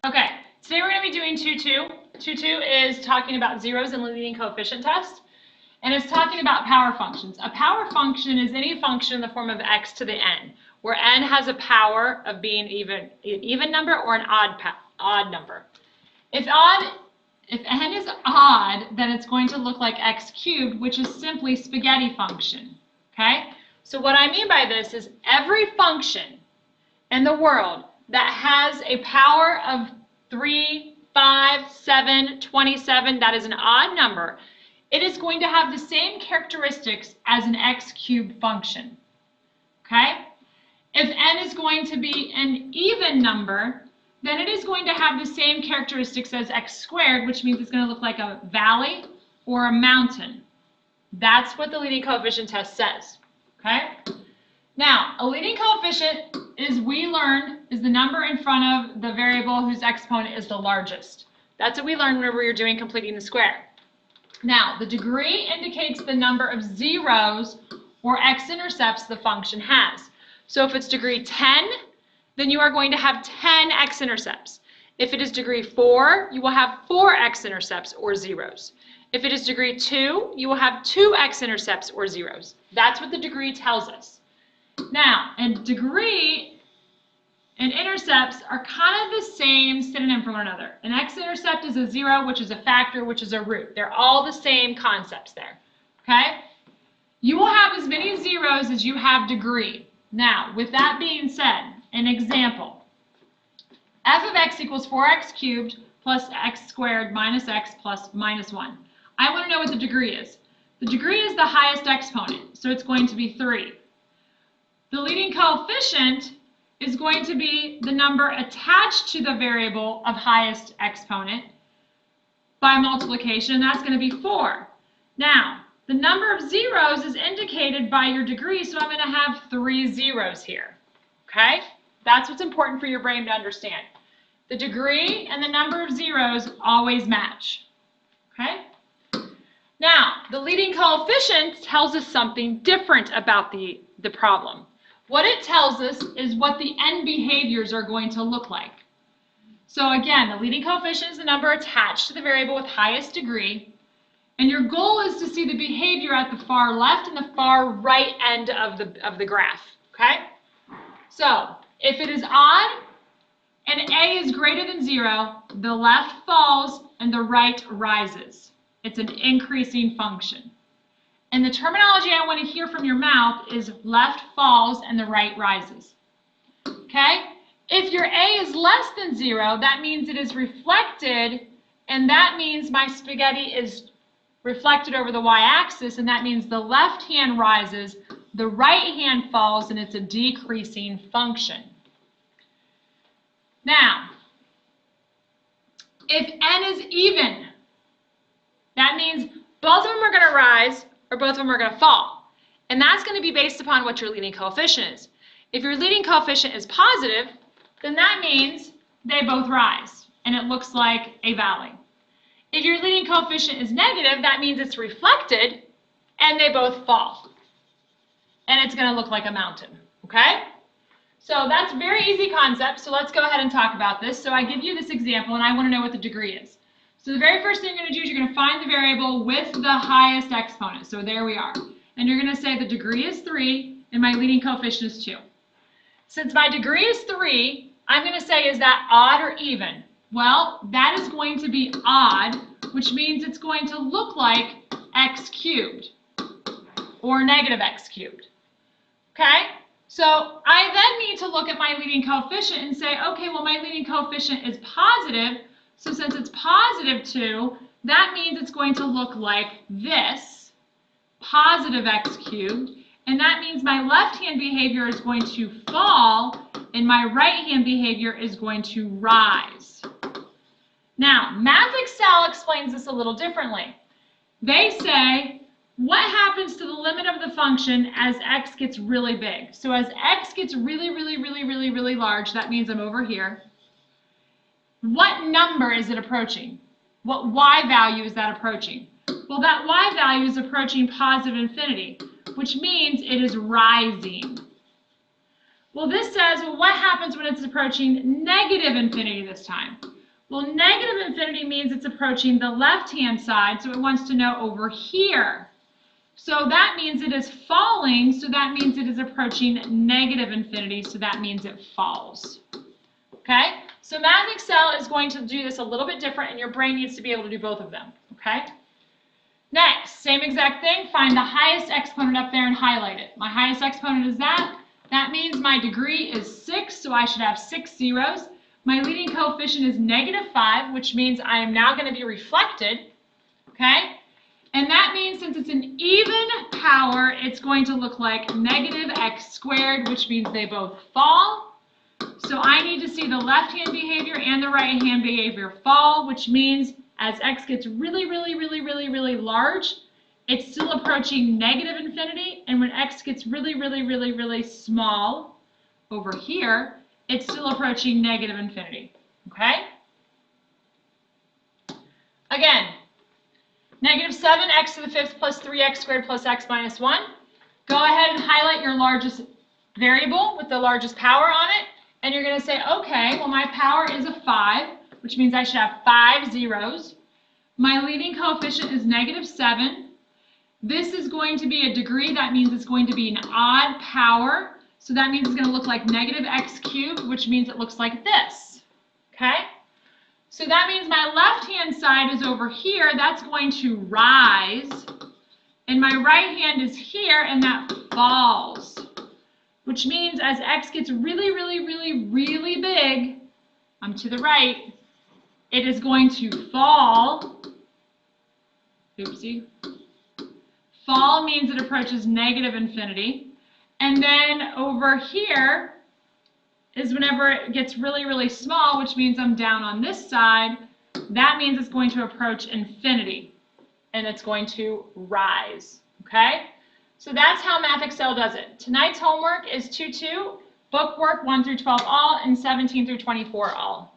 Okay, today we're going to be doing 2-2. 2-2 is talking about zeros and leading coefficient test, and it's talking about power functions. A power function is any function in the form of x to the n, where n has a power of being an even number or an odd number. If n is odd, then it's going to look like x cubed, which is simply spaghetti function. Okay? So what I mean by this is every function in the world that has a power of 3, 5, 7, 27, that is an odd number, it is going to have the same characteristics as an x cubed function. Okay? If n is going to be an even number, then it is going to have the same characteristics as x squared, which means it's going to look like a valley or a mountain. That's what the leading coefficient test says. Okay? Now, a leading coefficient is, we learned, is the number in front of the variable whose exponent is the largest. That's what we learned whenever we were doing completing the square. Now, the degree indicates the number of zeros or x-intercepts the function has. So if it's degree 10, then you are going to have 10 x-intercepts. If it is degree 4, you will have 4 x-intercepts or zeros. If it is degree 2, you will have 2 x-intercepts or zeros. That's what the degree tells us. Now, and degree and intercepts are kind of the same synonym for one another. An x-intercept is a 0, which is a factor, which is a root. They're all the same concepts there. Okay? You will have as many zeros as you have degree. Now, with that being said, an example. F of x equals 4x cubed plus x squared minus x plus minus 1. I want to know what the degree is. The degree is the highest exponent, so it's going to be 3. The leading coefficient is going to be the number attached to the variable of highest exponent by multiplication, and that's going to be 4. Now, the number of zeros is indicated by your degree, so I'm going to have 3 zeros here. Okay? That's what's important for your brain to understand. The degree and the number of zeros always match. Okay? Now, the leading coefficient tells us something different about the problem. What it tells us is what the n behaviors are going to look like. So again, the leading coefficient is the number attached to the variable with highest degree, and your goal is to see the behavior at the far left and the far right end of the graph. Okay? So, if it is odd and a is greater than 0, the left falls and the right rises. It's an increasing function. And the terminology I want to hear from your mouth is left falls and the right rises. Okay? If your a is less than 0, that means it is reflected, and that means my spaghetti is reflected over the y-axis, and that means the left hand rises, the right hand falls, and it's a decreasing function. Now, if n is even, that means both of them are going to rise or both of them are going to fall. And that's going to be based upon what your leading coefficient is. If your leading coefficient is positive, then that means they both rise, and it looks like a valley. If your leading coefficient is negative, that means it's reflected, and they both fall. And it's going to look like a mountain, okay? So that's a very easy concept, so let's go ahead and talk about this. So I give you this example, and I want to know what the degree is. So the very first thing you're going to do is you're going to find the variable with the highest exponent. So there we are. And you're going to say the degree is 3, and my leading coefficient is 2. Since my degree is 3, I'm going to say, is that odd or even? Well, that is going to be odd, which means it's going to look like x cubed or negative x cubed. Okay? So I then need to look at my leading coefficient and say, okay, well, my leading coefficient is positive. So since it's positive 2, that means it's going to look like this, positive x cubed. And that means my left-hand behavior is going to fall, and my right-hand behavior is going to rise. Now, MathXL explains this a little differently. They say, what happens to the limit of the function as x gets really big? So as x gets really large, that means I'm over here. What number is it approaching? What y value is that approaching? Well, that y value is approaching positive infinity, which means it is rising. Well, this says, well, what happens when it's approaching negative infinity this time? Well, negative infinity means it's approaching the left-hand side, so it wants to know over here. So that means it is falling, so that means it is approaching negative infinity, so that means it falls. Okay? So MathXL is going to do this a little bit different, and your brain needs to be able to do both of them. Okay? Next, same exact thing, find the highest exponent up there and highlight it. My highest exponent is that. That means my degree is 6, so I should have 6 zeros. My leading coefficient is -5, which means I am now going to be reflected. Okay? And that means since it's an even power, it's going to look like -x², which means they both fall. So I need to see the left-hand behavior and the right-hand behavior fall, which means as x gets really, really, really, really, really large, it's still approaching negative infinity. And when x gets really, really, really, really small over here, it's still approaching negative infinity. Okay? Again, -7x to the 5th plus 3x² plus x minus 1. Go ahead and highlight your largest variable with the largest power on it. And you're going to say, okay, well, my power is a 5, which means I should have 5 zeros. My leading coefficient is -7. This is going to be a degree. That means it's going to be an odd power. So that means it's going to look like -x³, which means it looks like this. Okay? So that means my left-hand side is over here. That's going to rise. And my right hand is here, and that falls. Which means as x gets really, really, really, really big, I'm to the right, it is going to fall. Oopsie. Fall means it approaches negative infinity. And then over here is whenever it gets really, really small, which means I'm down on this side, that means it's going to approach infinity. And it's going to rise. Okay? So that's how MathXL does it. Tonight's homework is 2-2, book work 1 through 12 all, and 17 through 24 all.